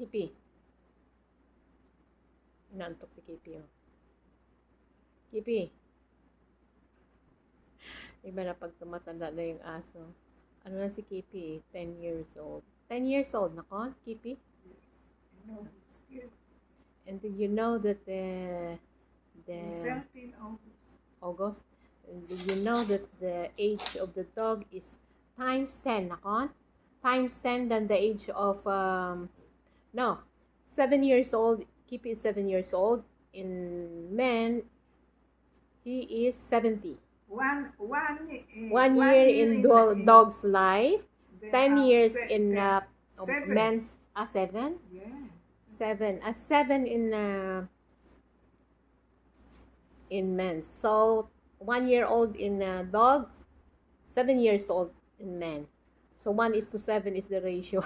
Kipi. Inaantok si Kipi, oh. Kipi. Iba na pag tumatanda na yung aso. Ano na si Kipi, 10 years old. 10 years old, nako, Kipi? Yes. I know. Yes. And did you know that the 17 August. August, and did you know that the age of the dog is times 10, nako? Times 10 than the age of, 7 years old. Kipi is 7 years old. In men, he is 70. One 1 year in dog's life, There 10 are years se- in seven. men's, 7? Yeah. 7. 7 in men's. So, 1 year old in dog, 7 years old in men. So, 1:7 is the ratio.